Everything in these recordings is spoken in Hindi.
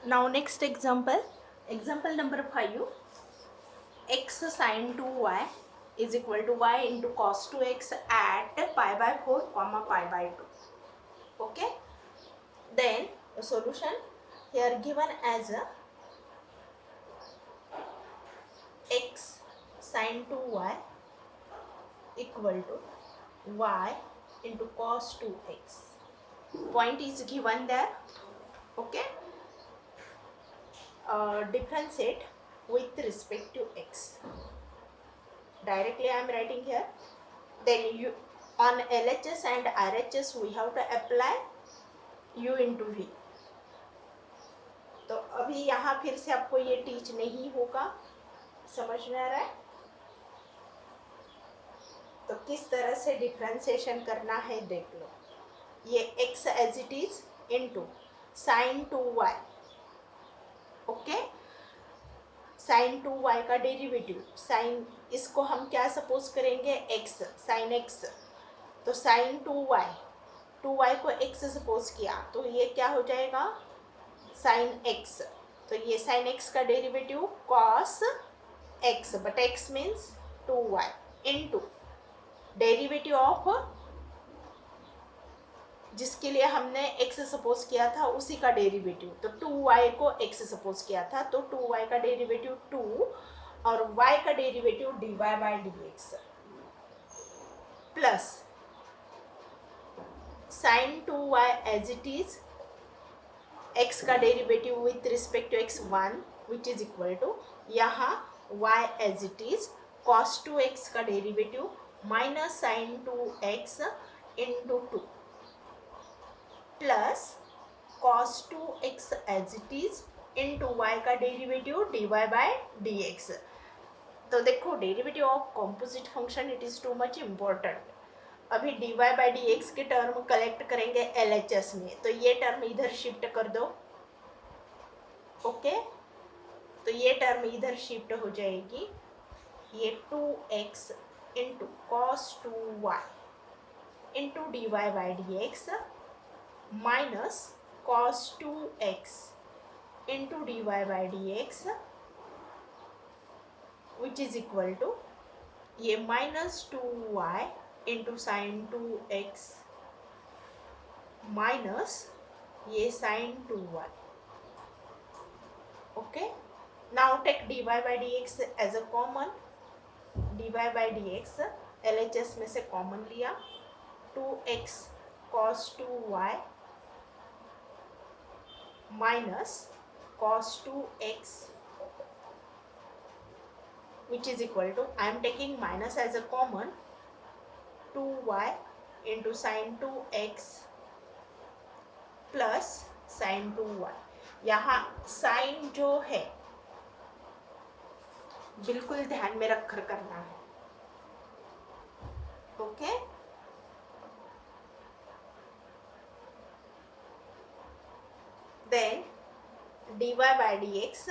Now next example, example number 5, x sin 2y is equal to y into cos 2x at pi by 4 comma pi by 2. Okay, then the solution here given as x sin 2y equal to y into cos 2x. Point is given there. Okay, differentiate with respect to x. Directly I am writing here. Then you on LHS and RHS we have to apply u into v. तो अभी यहाँ फिर से आपको ये टीच नहीं होगा, समझ में आ रहा है? तो किस तरह से डिफ्रेंसिएशन करना है देख लो. ये x as it is into sine 2y. Okay, sine 2y का डेरिवेटिव साइन, इसको हम क्या सपोज करेंगे x, साइन x. तो साइन 2y को x सपोज किया तो ये क्या हो जाएगा साइन x. तो ये साइन x का derivative cos x, but x means 2y into derivative of जिसके लिए हमने x सपोज किया था उसी का डेरिवेटिव. तो 2y को x सपोज किया था तो 2y का डेरिवेटिव 2 और y का derivative dy by dx plus sine 2y as it is x का derivative with respect to x 1 which is equal to यहाँ y as it is cos 2x का derivative minus sine 2x into 2 plus cos 2x as it is into y का डेरिवेटिव dy बाई dx. तो देखो derivative of composite function it is too much important. अभी dy बाई dx के टर्म कलेक्ट करेंगे LHS में, तो ये टर्म इधर शिफ्ट कर दो. ओके, तो ये टर्म इधर शिफ्ट हो जाएगी. ये 2x into cos 2y into dy by dx minus cos 2x into dy by dx which is equal to ये minus 2y into sine 2x minus ये sine 2y. Okay, now take dy by dx as a common. dy by dx LHS में से कॉमन लिया. 2x cos 2y minus cos 2x which is equal to, I am taking minus as a common, 2y into sin 2x plus sin 2y. यहाँ साइन जो है बिल्कुल ध्यान में रखकर करना है. Okay, then dy by dx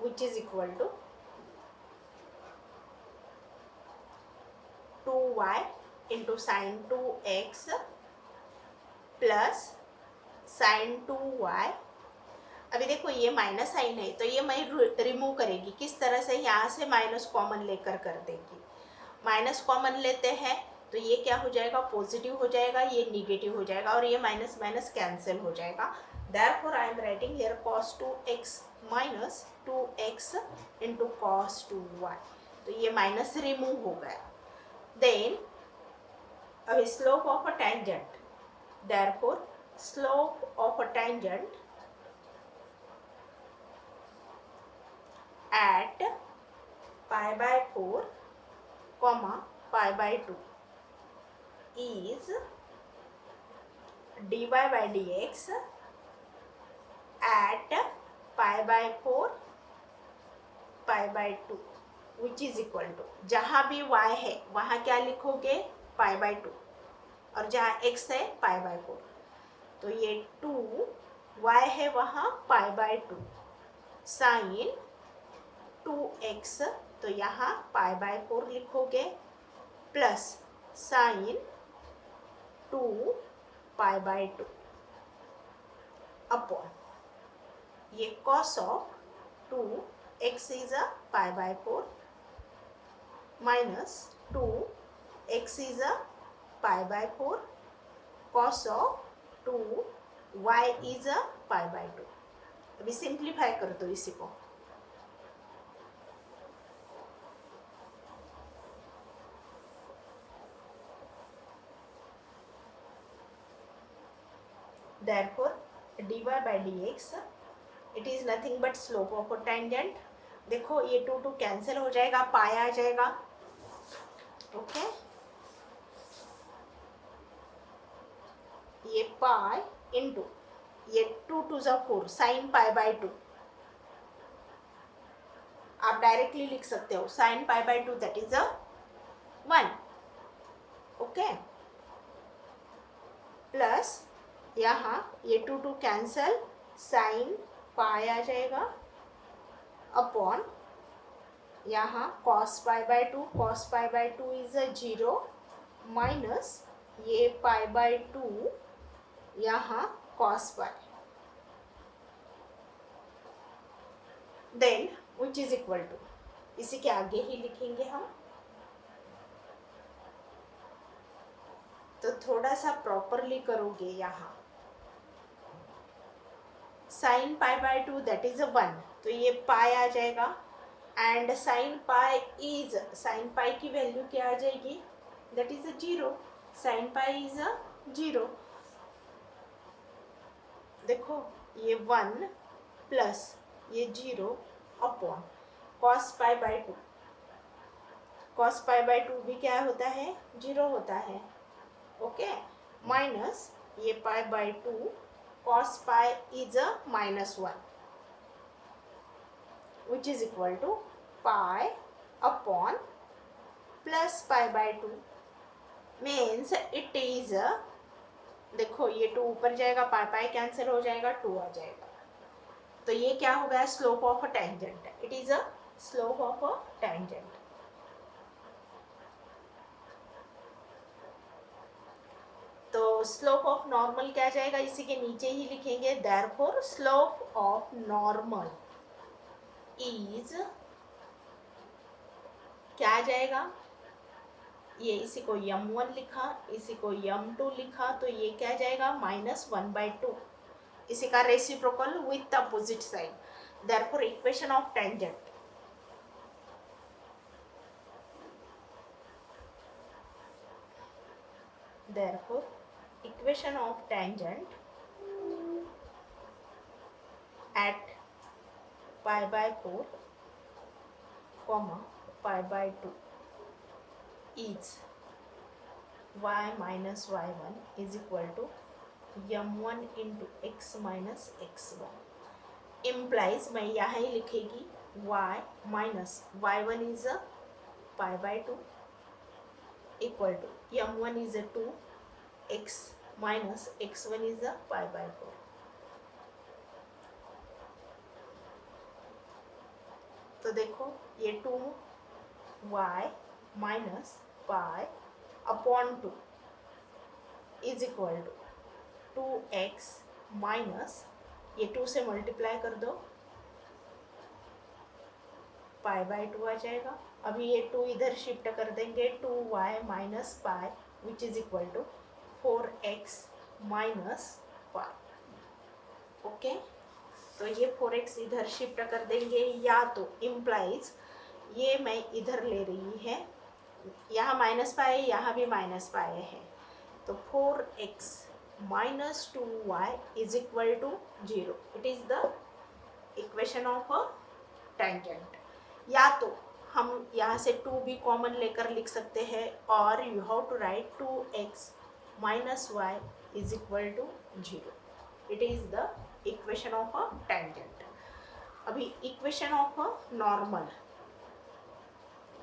which is equal to 2y into sin 2x plus sin 2y. अभी देखो ये माइनस साइन है तो ये मैं रिमूव करेगी. किस तरह से, यहाँ से माइनस कॉमन लेकर कर देगी. माइनस कॉमन लेते हैं तो ये क्या हो जाएगा पॉजिटिव हो जाएगा, ये निगेटिव हो जाएगा और ये माइनस माइनस कैंसिल हो जाएगा. Therefore I am writing here cos 2x minus 2x into cos 2y. तो ये माइनस रिमूव हो गया. Then अब slope of a tangent, therefore slope of a tangent at pi by 4 comma pi by 2 is dy by dx at pi by 4 pi by 2 which is equal to, जहाँ भी y है वहाँ क्या लिखोगे pi by 2 और जहाँ x है pi by 4. तो ये 2 y है वहाँ pi by 2 साइन 2x, तो यहाँ pi by 4 लिखोगे plus sign 2 pi by 2 upon ये cos of 2x is a pi by 4 minus 2x is a pi by 4 cos of 2y is a pi by 2। अभी सिंप्लीफाई कर दो इसी को। Therefore dy by dx it is nothing but slope of a tangent। देखो ये 2 कैंसिल हो जाएगा, पाई आ जाएगा। ओके ये पाई इंटू ये 2 + 4 साइन पाई बाय 2। आप डायरेक्टली लिख सकते हो sign pi by 2 that is a 1। Okay plus यहाँ ये 2 कैंसल, साइन पाई आ जाएगा अपॉन यहाँ cos pi by 2, cos pi by 2 is a 0 minus ये पाई बाय 2 यहाँ cos pi, then which is equal to, इसी के आगे ही लिखेंगे हम। तो थोड़ा सा प्रॉपरली करोगे यहाँ sign pi by 2 that is अ 1, तो ये पाई आ जाएगा एंड साइन पाई की वैल्यू क्या आ जाएगी, that is a 0। Sine pi is a 0। देखो ये 1 प्लस ये 0 upon cos pi by 2, cos pi by 2 भी क्या होता है, 0 होता है। ओके माइनस ये pi by 2, cos pi is a -1 which is equal to pi upon plus pi by 2 means it is, देखो ये 2 ऊपर जाएगा, पाई पाई कैंसिल हो जाएगा, 2 आ जाएगा। तो ये क्या हो गया, slope of a tangent. It is a slope of a tangent. तो स्लोप ऑफ नॉर्मल क्या जाएगा, इसी के नीचे ही लिखेंगे। Therefore slope of normal is क्या आ जाएगा, ये इसी को m1 लिखा, इसी को m2 लिखा, तो ये क्या जाएगा -1/2। इसी का reciprocal with opposite side. Therefore equation of tangent, therefore equation of tangent at pi by 4 pi by 2 is y minus y1 is equal to m1 into x minus x1 implies, मैं यहाँ ही लिखेगी y minus y1 is a pi by 2 equal to m1 is a 2, x minus x1 is a pi by 4। तो देखो ये 2y minus pi upon 2 is equal to 2x minus ये 2 से मल्टीप्लाई कर दो, पाई बाय 2 आ जाएगा। अभी ये 2 इधर शिफ्ट कर देंगे, 2y minus pi which is equal to 4x minus pi. Okay तो ये 4x इधर शिफ्ट कर देंगे, या तो इम्प्लाइज ये मैं इधर ले रही है, यहाँ माइनस पाए, यहाँ भी माइनस पाए है, तो 4x minus 2y is equal to 0। It is the equation of a tangent. या तो हम यहाँ से 2 भी कॉमन लेकर लिख सकते हैं, और you have to write 2x minus y is equal to 0। It is the equation of a tangent. अभी equation of a normal,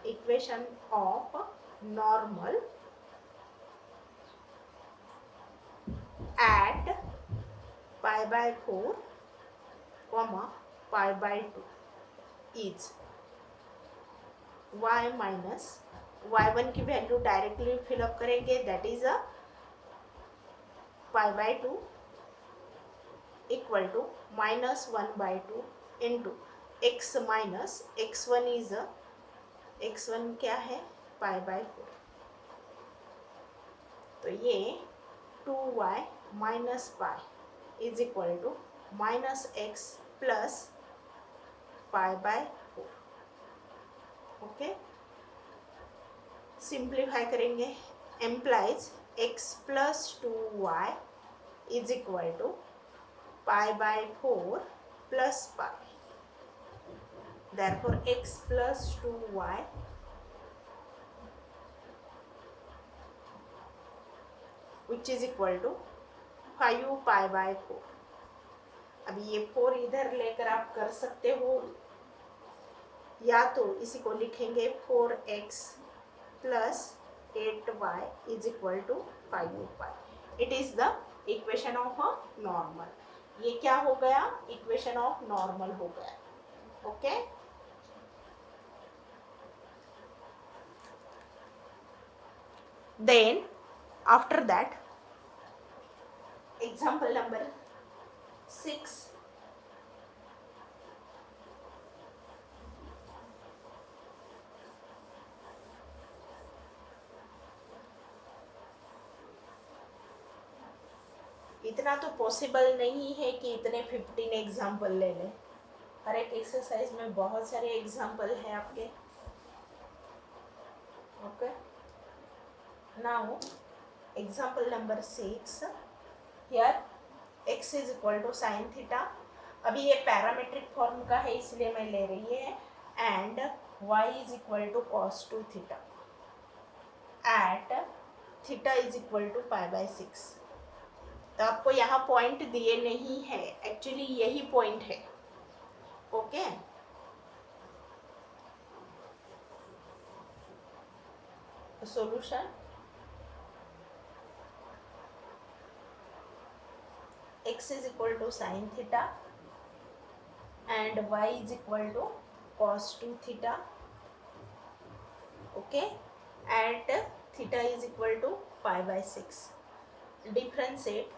equation of normal at pi by 4 pi by 2 is y minus y1 की वैल्यू डायरेक्टली फिलअप करेंगे, that is a pi by 2 equal to -1/2 into x minus x1 is x1 क्या है π/4। तो ये 2y minus pi is equal to -x plus π/4। Okay, simplify करेंगे, implies x plus 2y is equal to π/4 plus pi. Therefore x plus 2y which is equal to 5π/4। अभी ये 4 इधर लेकर आप कर सकते हो, या तो इसी को लिखेंगे 4x plus 8y is equal to 5π। It is the equation of a normal. ये क्या हो गया, इक्वेशन ऑफ नॉर्मल हो गया। Okay, then after that example number 6, इतना तो पॉसिबल नहीं है कि इतने 15 एग्जाम्पल ले लें। हर एक एक्सरसाइज में बहुत सारे एग्जाम्पल हैं आपके। Okay, now example number 6, here x is equal to sine theta. अभी ये पैरामेट्रिक फॉर्म का है इसलिए मैं ले रही है, and y is equal to cos 2 theta at theta is equal to π/6। तो आपको यहाँ पॉइंट दिए नहीं है, एक्चुअली यही पॉइंट है। Okay, solution x is equal to sin theta and y is equal to cos 2 theta, okay, and theta is equal to π/6। Differentiate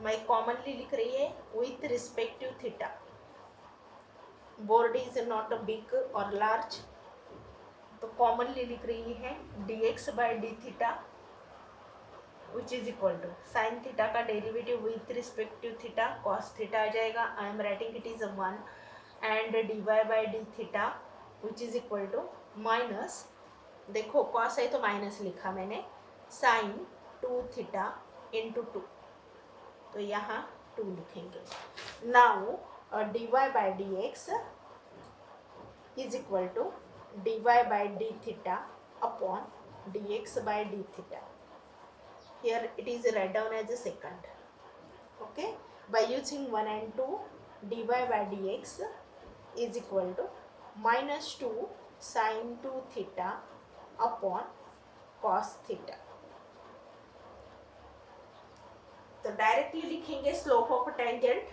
मैं कॉमनली लिख रही है with respective theta. Board is not big और लार्ज, तो कॉमनली लिख रही है dx/d which is equal to sine theta का derivative with respective theta cos theta आ जाएगा। I am writing it is 1 and dy/d which is equal to minus, देखो कॉस है तो माइनस लिखा मैंने, साइन 2 थीटा इंटू 2, तो यहाँ 2 लिखेंगे। Now dy/dx is equal to dy/d upon dx/d। Here it is write down as a secant. Okay, by using 1 and 2, dy/dx is equal to -2 sin 2 theta upon cos theta। तो डायरेक्टली लिखेंगे स्लोप ऑफ टेंजेंट,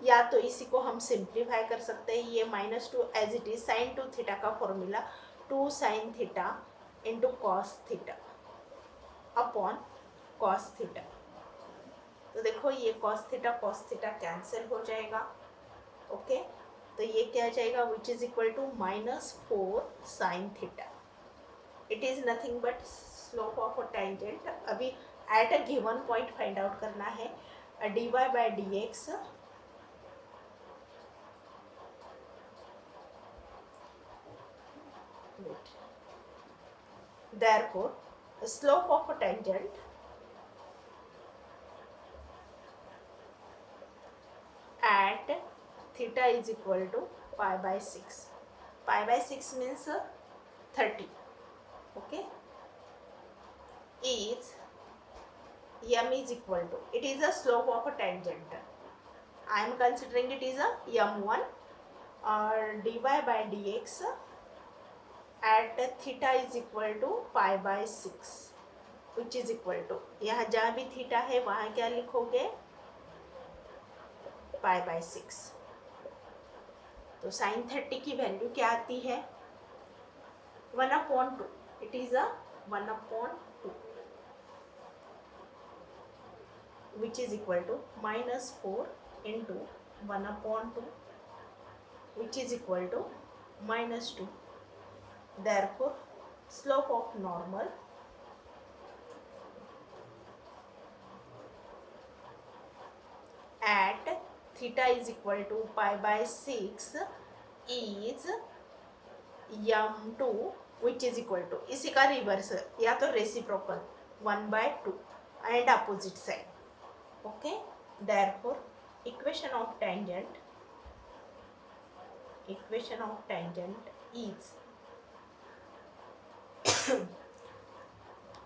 या तो इसी को हम सिंप्लीफाई कर सकते हैं। ये -2 as it is sine 2 theta का formula 2 sin theta into cos theta upon cos theta. तो देखो ये कॉस थीटा कैंसिल हो जाएगा। ओके, तो ये क्या आ जाएगा, which is equal to -4 sin theta. It is nothing but slope of a tangent. अभी at a given point find out करना है। dy/dx therefore slope of a tangent at theta is equal to π/6। π/6 means 30, okay, is m is equal to, it is a slope of a tangent, I am considering it is a m1, or dy/dx at theta is equal to π/6 which is equal to, यहाँ जहाँ भी थीटा है वहाँ क्या लिखोगे, π/6। तो साइन 30 की वैल्यू क्या आती है, 1/2। It is a 1/2। which is equal to minus 4 into 1 upon 2, which is equal to minus 2. Therefore, slope of normal at theta is equal to pi by 6 is m2, which is equal to, इसी का रिवर्स या तो reciprocal 1/2 and opposite side. Okay, therefore equation of tangent is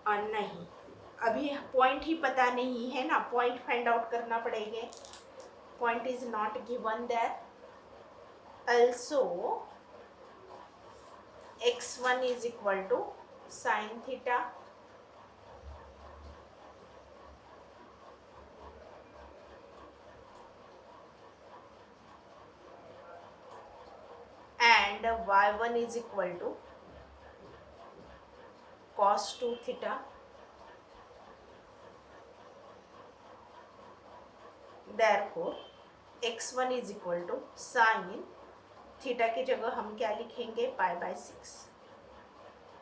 नहीं, अभी पॉइंट ही पता नहीं है ना, पॉइंट फाइंड आउट करना पड़ेगा. Point is not given there. also x1 is equal to sin theta and y1 is equal to cos 2 theta. Therefore x1 is equal to sin theta की जगह हम क्या लिखेंगे, pi by 6,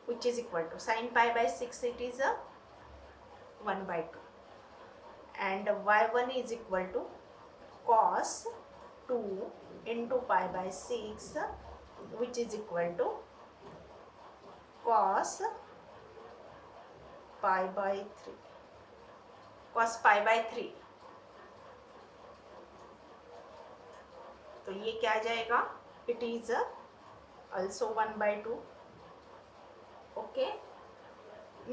which is equal to sine pi by 6, it is 1/2 and y1 is equal to cos 2 into pi by 6, which is equal to cos pi by 3, cos pi by 3. तो ये क्या आ जाएगा, it is also 1/2. okay,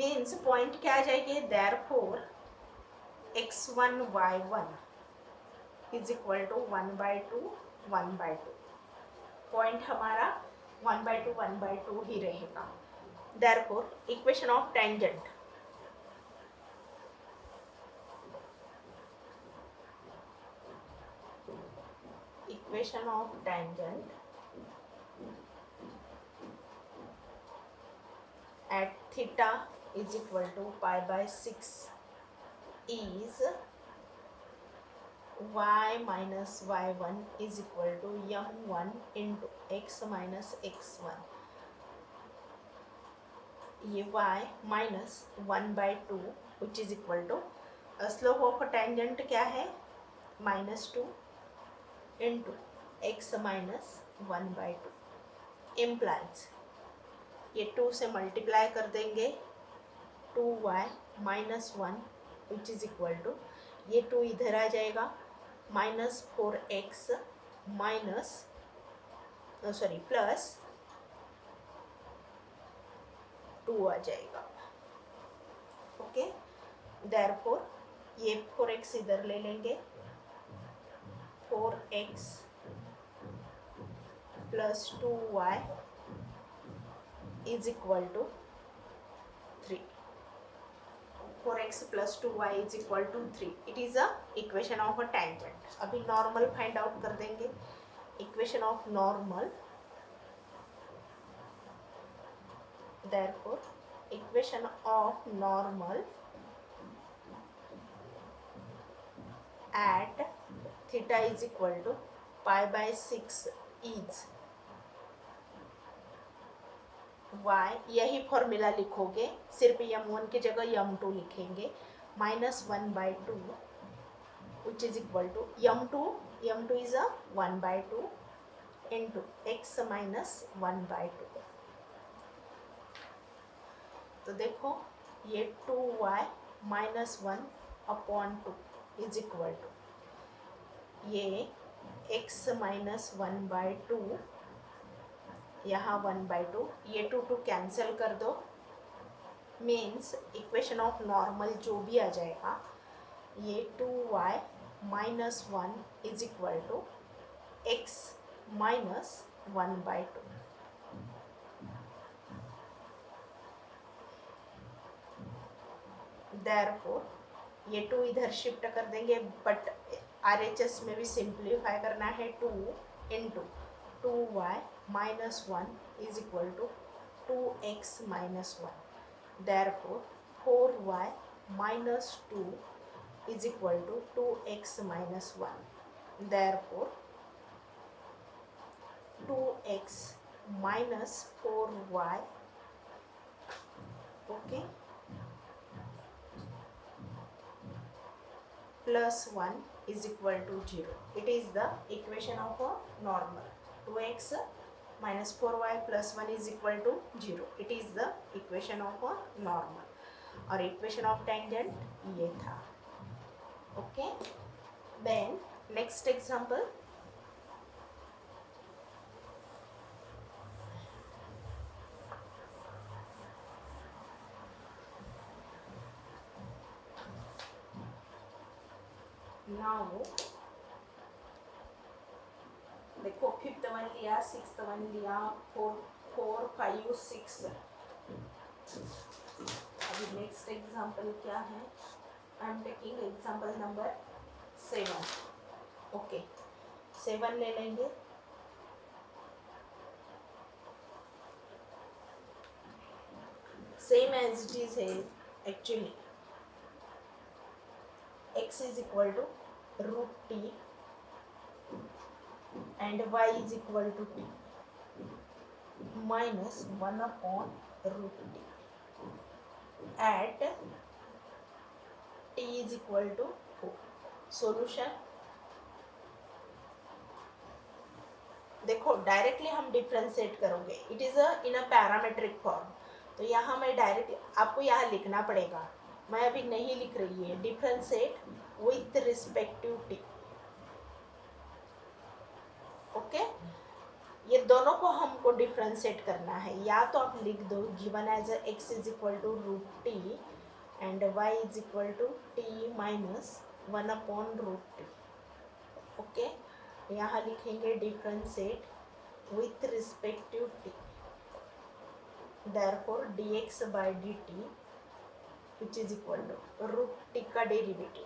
means point क्या आ जाएगी, therefore x1 y1 is equal to 1/2 1/2. point हमारा 1/2 ही रहेगा. therefore equation of tangent at theta is equal to pi by 6 is y minus y1 is equal to m1 into x minus x1. ये y minus 1/2 which is equal to slope of tangent क्या है, -2 into x minus 1/2 implies ये 2 से मल्टीप्लाई कर देंगे 2y minus 1 which is equal to, ये 2 इधर आ जाएगा, -4x minus प्लस 2 आ जाएगा. ओके, देयरफॉर ये 4x इधर ले लेंगे, 4x plus 2y is equal to 3. 4x plus 2y is equal to 3. It is a equation of a tangent. अभी नॉर्मल फाइंड आउट कर देंगे. Equation of normal, therefore equation of normal at theta is equal to pi by 6 is y, यही फॉर्मूला लिखोगे, सिर्फ m1 की जगह m2 लिखेंगे, -1/2 which is equal to m2 is a 1/2 into x minus 1/2. तो देखो ये 2y minus 1 upon 2 is equal to ये x minus 1/2, यहाँ 1/2, ये 2 कैंसिल कर दो, मीन्स इक्वेशन ऑफ नॉर्मल जो भी आ जाएगा, ये 2y minus 1 is equal to x minus 1/2. therefore ये 2 इधर शिफ्ट कर देंगे, बट RHS में भी सिंप्लीफाई करना है, 2 into 2y minus 1 is equal to 2x minus 1. therefore 4y minus 2 is equal to 2x minus 1. Therefore 2x minus 4y, okay, plus 1 is equal to 0. It is the equation of a normal. 2x minus 4y plus 1 is equal to 0. It is the equation of a normal. और इक्वेशन ऑफ टेंजेंट ये था. Okay, then next example. Now देखो, फिफ्थ वन लिया, सिक्स्थ वन लिया, 4 4 5 6. अभी नेक्स्ट एग्जांपल क्या है? I am taking example number 7. Okay, 7 ले लेंगे. सेम एज इट इज है actually. x is equal to root t and y is equal to t minus 1 upon root t at t is equal to 4. Solution देखो, डायरेक्टली हम डिफ्रेंशिएट करोगे. It is in a parametric form. तो यहाँ मैं डायरेक्ट आपको यहाँ लिखना पड़ेगा. मैं अभी नहीं लिख रही है. Differentiate with respect to T. Okay, ये दोनों को हमको डिफ्रेंशिएट करना है. या तो आप लिख दो given as x is equal to root t and y is equal to t minus 1 upon root T. Okay, यहाँ लिखेंगे differentiate with respect to t. Therefore dx by dt which is equal to root T का derivative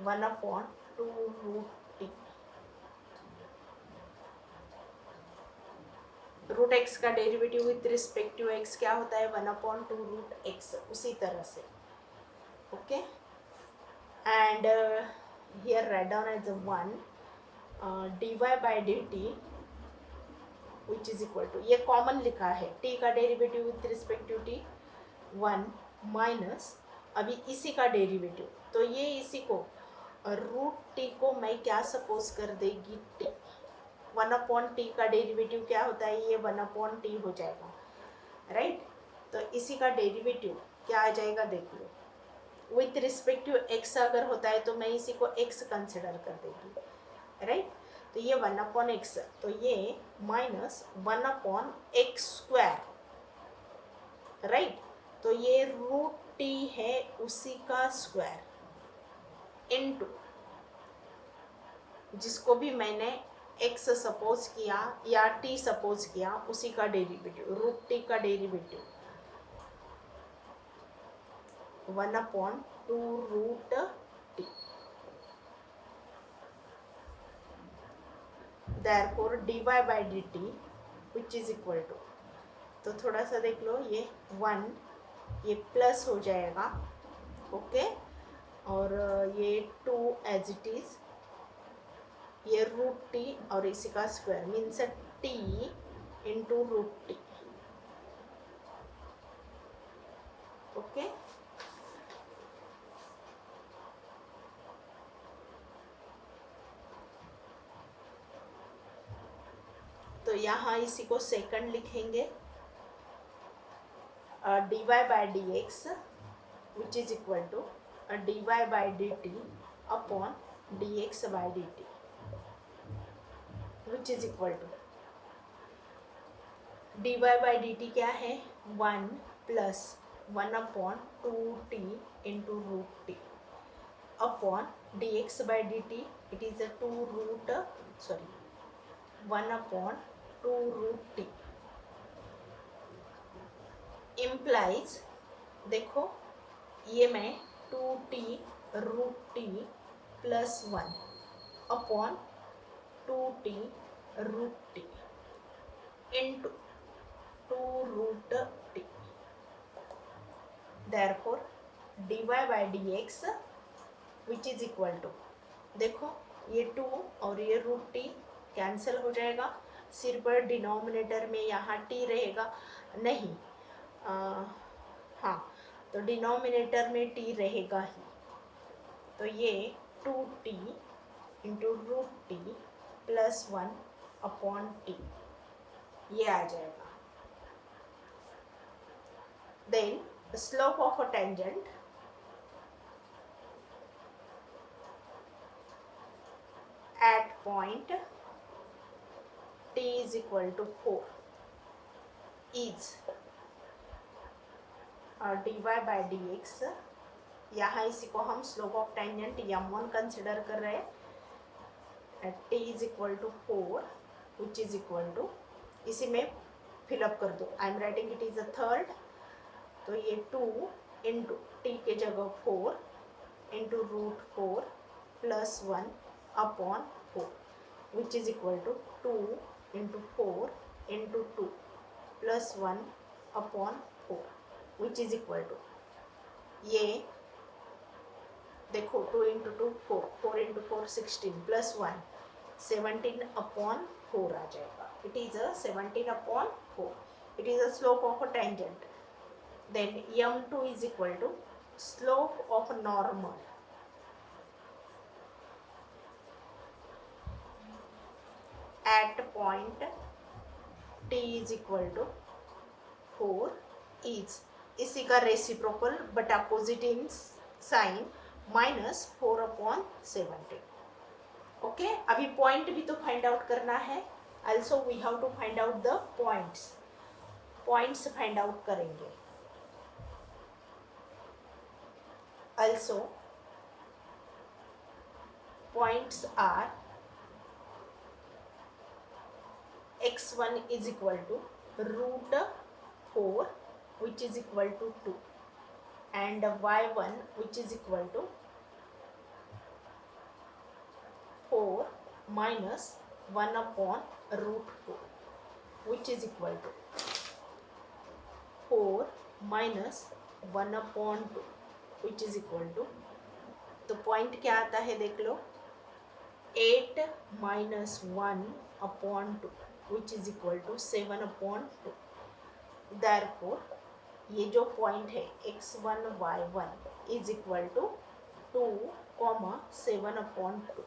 1 upon 2 root t. Root x का derivative with respect to x क्या होता है? 1 अपॉन 2 रूट एक्स. उसी तरह से. Okay, and here write down as 1 dy by dt which is equal to, ये कॉमन लिखा है, t का derivative with respect to t 1 minus अभी इसी का डेरिवेटिव. तो ये इसी को रूट टी को मैं क्या सपोज कर देगी t. 1 अपॉन टी का डेरिवेटिव क्या होता है? ये 1 अपॉन टी हो जाएगा. राइट, तो इसी का डेरिवेटिव क्या आ जाएगा देख लो. विथ रिस्पेक्ट टू एक्स अगर होता है तो मैं इसी को एक्स कंसिडर कर देगी. राइट, तो ये 1 अपॉन एक्स, तो ये minus 1 upon x square. Right, तो ये रूट टी है उसी का स्क्वायर इनटू जिसको भी मैंने x सपोज किया या t सपोज किया उसी का डेरिवेटिव. रूट टी का derivative 1 upon 2 root T. therefore dy by dt which is equal to, तो थोड़ा सा देख लो, ये 1 ये प्लस हो जाएगा. ओके, और ये 2 एज इट इज, ये रूट टी और इसी का square means T into root T. Okay, तो यहाँ इसी को सेकंड लिखेंगे. dy by dx which is equal to dy by dt upon dx by dt which is equal to dy by dt क्या है? 1 plus 1 upon 2t into root t upon dx by dt it is a 1 upon 2 root t implies, देखो ये मैं 2t root t plus 1 upon 2t root t into 2 root t. Therefore dy y by d x which is equal to, देखो ये 2 और ये रूट टी कैंसिल हो जाएगा, सिर्फ डिनोमिनेटर में यहाँ टी रहेगा नहीं, हाँ तो डिनोमिनेटर में टी रहेगा ही, तो ये 2t into root t plus 1 upon t ये आ जाएगा. Then slope of a tangent at point t is equal to 4 is dy by dx. यहाँ इसी को हम slope of tangent m1 consider कर रहे हैं, at t is equal to 4 which is equal to, इसी में फिलअप कर दो, I am writing it is a third, तो ये 2 इंटू टी के जगह 4 इंटू रूट 4 प्लस 1 upon 4 which is equal to 2 into 4 into 2 plus 1 upon 4 which is equal to, ये देखो 2 इंटू 2 4, 4 इंटू 4 16 प्लस 1 17 अपॉन 4 आ जाएगा. It is a 17 upon 4. It is a slope of a tangent. Then m2 is equal to slope of normal at point t is equal to 4 is, इसी का reciprocal but opposite in sign minus 4 upon 17. Okay, अभी पॉइंट भी तो फाइंड आउट करना है. also we have to find out the points find out करेंगे. also points are x1 is equal to root 4 which is equal to 2 and y1 which is equal to 4 minus 1 upon root 4 which is equal to 4 minus 1 upon 2 which is equal to, तो पॉइंट क्या आता है देख लो, 8 minus 1 upon 2 which is equal to 7 upon 2. therefore ये जो पॉइंट है x1 y1 is equal to 2, 7 upon 2,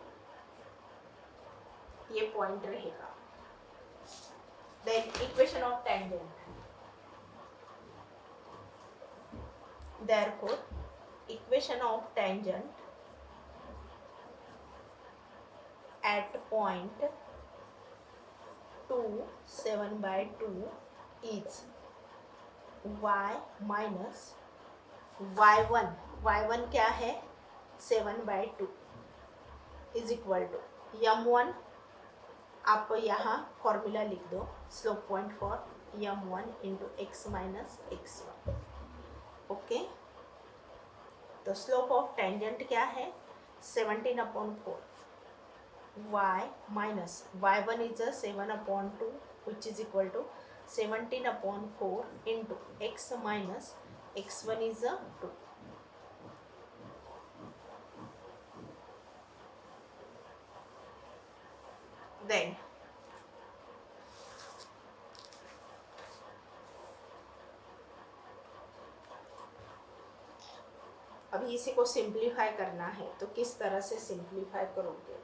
ये पॉइंट रहेगा. Then equation of tangent, therefore equation of tangent at point 2 7 by 2 is y minus y1 क्या है 7 by 2 is equal to m1, आप यहाँ फॉर्मूला लिख दो, slope point for m1 into x minus x1. Okay, तो स्लोप ऑफ टेंजेंट क्या है 17 upon 4, y minus y1 is a 7 upon 2 which is equal to 17 upon 4 into x minus x1 is a 2. Then अभी इसी को सिंप्लीफाई करना है, तो किस तरह से सिंप्लीफाई करोगे.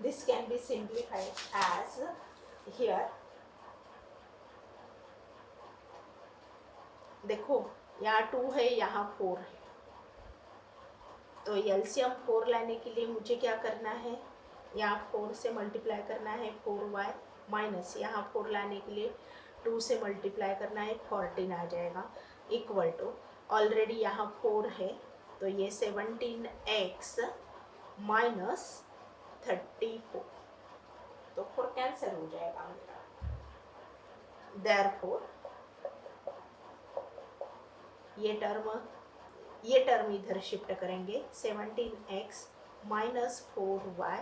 This can be simplified as here, देखो यहाँ 2 है यहाँ 4 है, तो एलसीएम 4 लाने के लिए मुझे क्या करना है, यहाँ 4 से मल्टीप्लाई करना है 4y माइनस यहाँ 4 लाने के लिए 2 से मल्टीप्लाई करना है 14 आ जाएगा, इक्वल टू ऑलरेडी यहाँ 4 है, तो ये 17x माइनस 34, तो 4 कैंसिल हो जाएगा मेरा. therefore ये टर्म इधर शिफ्ट करेंगे, 17x माइनस 4y,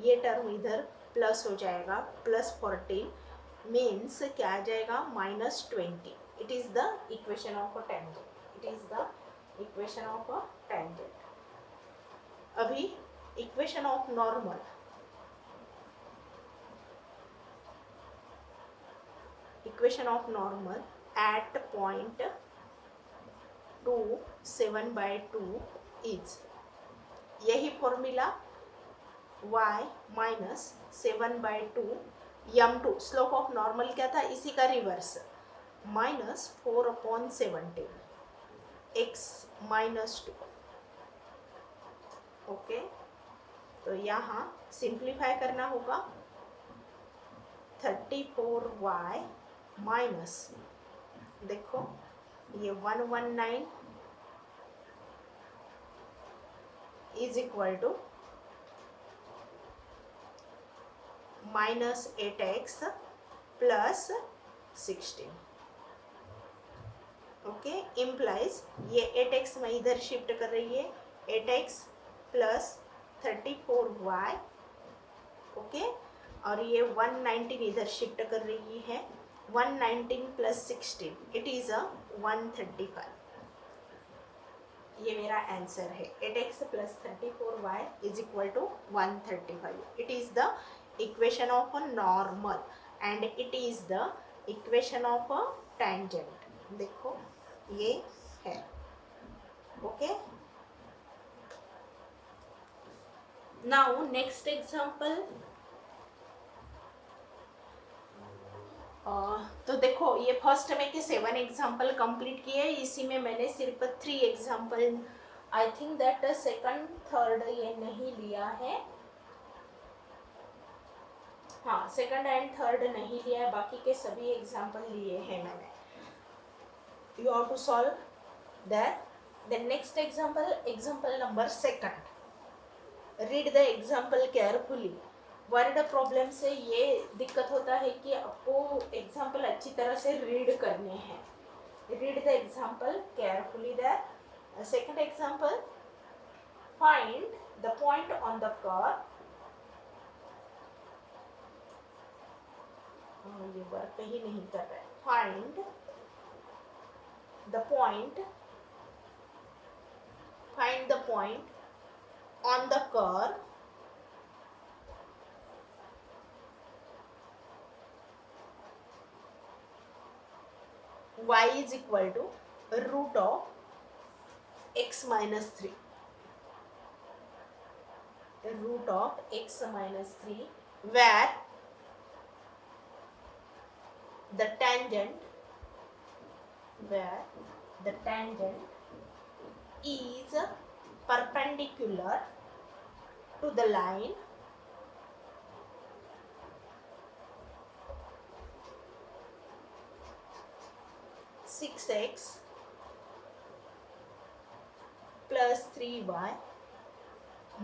ये टर्म इधर प्लस हो जाएगा, प्लस 14 मीन्स क्या आ जाएगा -20. It is the equation of a tangent. It is the equation of a tangent. अभी equation of normal. Equation of normal at point 2 7/2 is, यही formula y minus 7/2 m2, slope of normal क्या था, इसी का रिवर्स, -4/17 x -2. ओके, तो यहाँ सिंप्लीफाई करना होगा. 34y माइनस, देखो ये 119 is equal to -8x plus 16. Okay, implies ये 8x मैं इधर शिफ्ट कर रही है, 8x प्लस 34y. ओके, और ये 119 इधर शिफ्ट कर रही है, 119 प्लस 16 इट इज़ अ 135. ये मेरा आंसर है. 8x plus 34y is equal to 135. It is the equation of a normal and it is the equation of a tangent. देखो ये है. Okay, now next example. तो देखो ये फर्स्ट में के 7 एग्जाम्पल कंप्लीट किए, इसी में मैंने सिर्फ 3 example, I think that second third ये नहीं लिया है. हाँ, सेकंड एंड थर्ड नहीं लिया है, बाकी के सभी एग्जाम्पल लिए हैं मैंने. You have to solve that. The next example, example number 2. Read the example carefully. Word problem से ये दिक्कत होता है कि आपको एग्जाम्पल अच्छी तरह से रीड करने हैं. Read the example carefully. That second example, find the point on the curve. ये वर्क ही नहीं कर रहा है. Find the point, find the point on the curve y is equal to root of x minus 3. Root of x minus 3 where the tangent is perpendicular to the line (6x plus 3y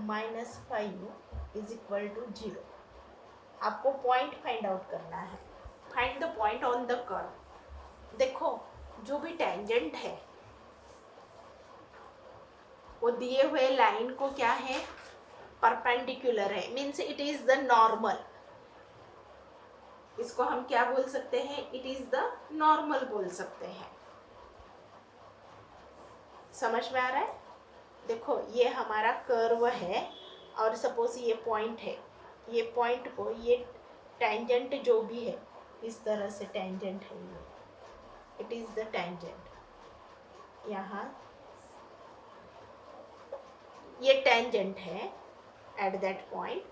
minus 5 is equal to 0. आपको पॉइंट फाइंड आउट करना है. Find the point on the curve. देखो जो भी टेंजेंट है वो दिए हुए लाइन को क्या है, परपेंडिकुलर है, means it is the normal. इसको हम क्या बोल सकते हैं, इट इज द नॉर्मल बोल सकते हैं. समझ में आ रहा है. देखो ये हमारा कर्व है और सपोज ये पॉइंट है, ये पॉइंट को ये टेंजेंट जो भी है इस तरह से टेंजेंट है, ये इट इज द टेंजेंट. यहाँ ये टेंजेंट है एट दैट पॉइंट,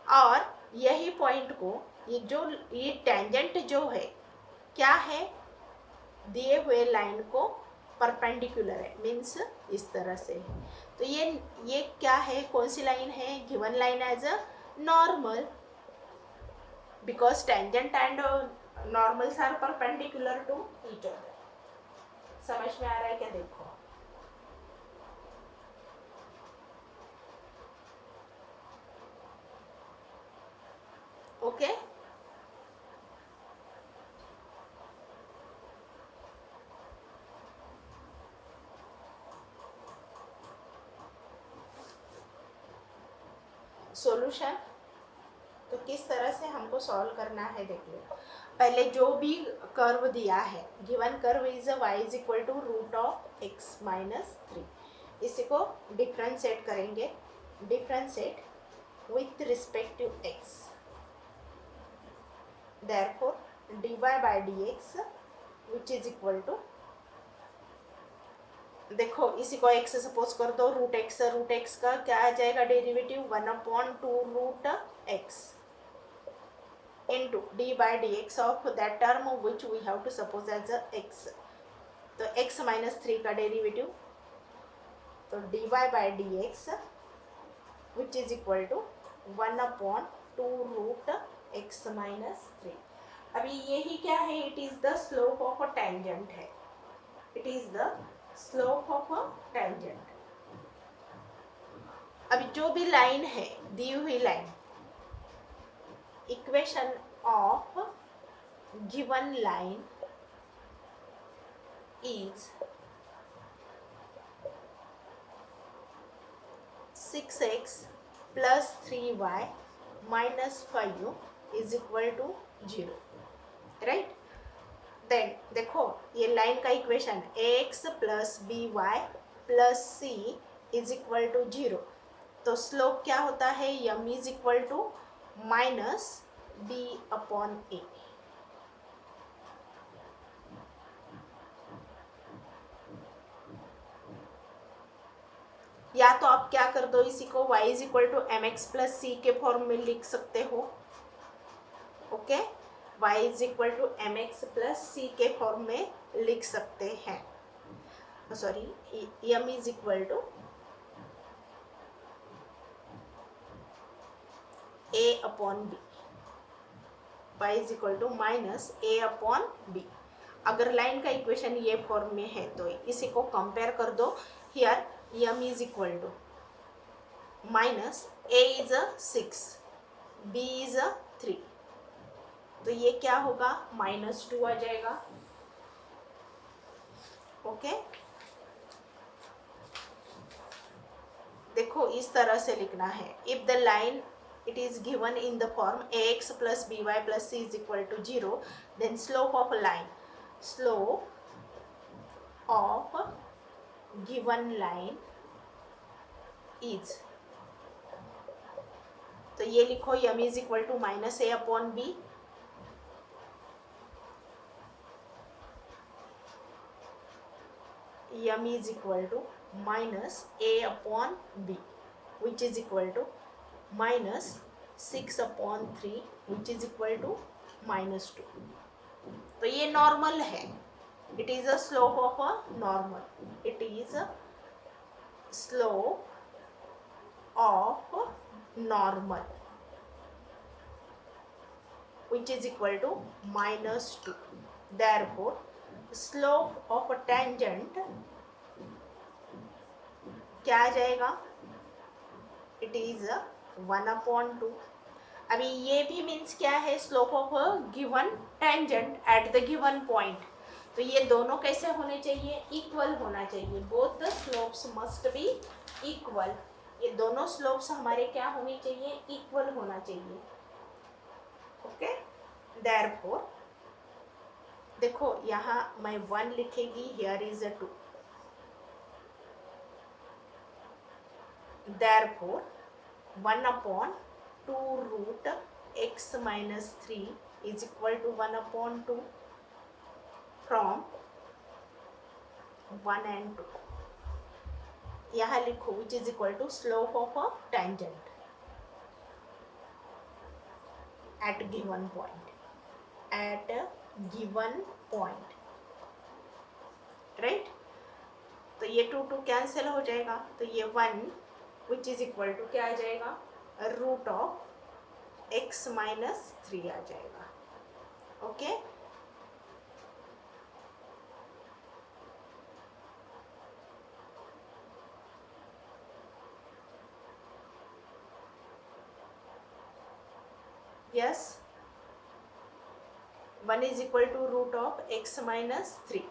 और यही पॉइंट को ये टेंजेंट जो है क्या है, दिए हुए लाइन को परपेंडिकुलर है, मीन्स इस तरह से है. तो ये क्या है, कौन सी लाइन है, given line as a normal, because tangent and normals are perpendicular to each other. समझ में आ रहा है क्या. देखो ओके. सॉल्यूशन. तो किस तरह से हमको सॉल्व करना है देखिए। पहले जो भी कर्व दिया है, given curve is y is equal to root of x minus 3, इसी को डिफ्रेंशिएट करेंगे, differentiate with respect to x, therefore dy by dx which is equal to, देखो इसी को x सपोज कर दो, रूट एक्स का क्या आ जाएगा derivative, 1/2 root x into dy by dx of that term which we have to suppose as a x, तो x minus 3 का डेरिवेटिव, तो dy by dx which is equal to 1/2 root x minus 3। अभी यही क्या है, it is the slope of a tangent है, it is the slope of a tangent. अभी जो भी लाइन है, दी हुई line, equation of given line is 6x plus 3y minus 5 is equal to 0, right. Then देखो ये लाइन का equation ax plus b y plus c is equal to 0, तो स्लोप क्या होता है, m is equal to minus b upon a. या तो आप क्या कर दो, इसी को y is equal to m x plus c के फॉर्म में लिख सकते हो, okay, y is equal to m x plus c के फॉर्म में लिख सकते हैं, sorry m is equal to a upon b, y is equal to minus a upon b. अगर लाइन का इक्वेशन ये फॉर्म में है तो इसी को कंपेयर कर दो, here m is equal to minus a is a 6, b is a 3, तो ये क्या होगा, -2 आ जाएगा, ओके। देखो इस तरह से लिखना है, if the line it is given in the form ax plus by plus c is equal to 0, then slope of a line, slope of given line is, तो ये लिखो m is equal to minus a upon b, m is equal to minus a upon b which is equal to minus 6 upon 3 which is equal to -2, तो ये नॉर्मल है, it is a slope of a normal, it is a slope of normal which is equal to -2, therefore slope of a tangent क्या आ जाएगा, इट इज 1/2। अभी ये भी मीन्स क्या है, slope of a given tangent at the given point, तो ये दोनों कैसे होने चाहिए, इक्वल होना चाहिए, both the slopes must be equal, ये दोनों स्लोप्स हमारे क्या होनी चाहिए, इक्वल होना चाहिए, ओके। देयरफॉर देखो यहाँ मैं 1 लिखेगी, here is a 2, therefore 1/2 root x minus 3 is equal to 1/2 from 1 and 2, यहाँ लिखो which is equal to slope of a tangent at given point, at a given point, right। तो ये 2 कैंसिल हो जाएगा, तो ये 1 विच इज इक्वल टू क्या आ जाएगा, रूट ऑफ x माइनस 3 आ जाएगा, okay. Yes, 1 is equal to root of x minus 3,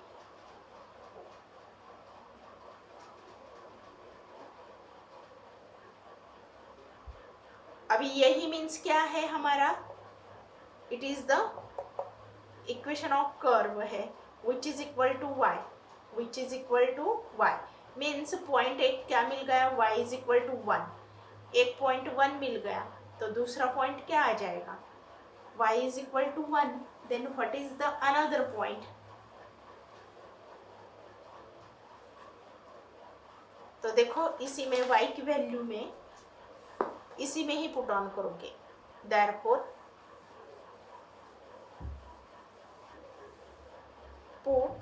अभी यही मीन्स क्या है हमारा, it is the equation of curve है which is equal to y, which is equal to y means point एक क्या मिल गया, y इज इक्वल टू 1, एक पॉइंट 1 मिल गया तो दूसरा पॉइंट क्या आ जाएगा, y is equal to 1, then what is the another point. तो देखो इसी में y की वैल्यू में इसी में ही पुट ऑन करोगे, therefore put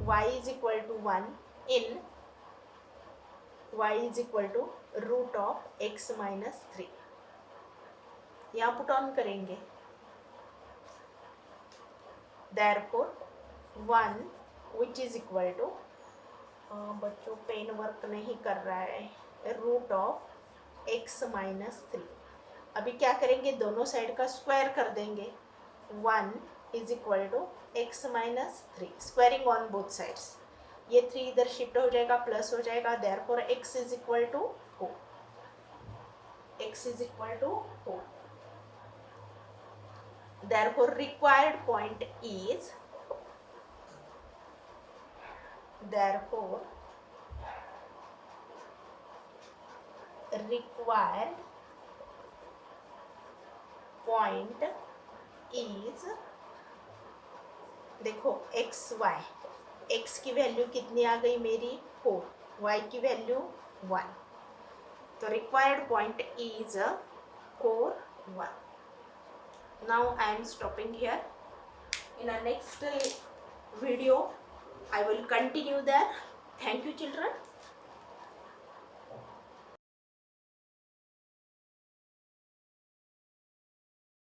y is equal to 1 in y is equal to root of x minus 3, यहाँ पुट ऑन करेंगे, therefore 1 which is equal to बच्चों पेन वर्क नहीं कर रहा है, रूट ऑफ x माइनस 3। अभी क्या करेंगे, दोनों साइड का स्क्वायर कर देंगे, 1 is equal to x minus 3, squaring on both sides, ये 3 इधर शिफ्ट हो जाएगा, प्लस हो जाएगा, therefore x is equal to 4, x is equal to 4, therefore required point is, therefore required point is, देखो x y, x की वैल्यू कितनी आ गई मेरी 4, y की वैल्यू 1, तो required point is 4 1। now I am stopping here, in a next video I will continue there. Thank you children.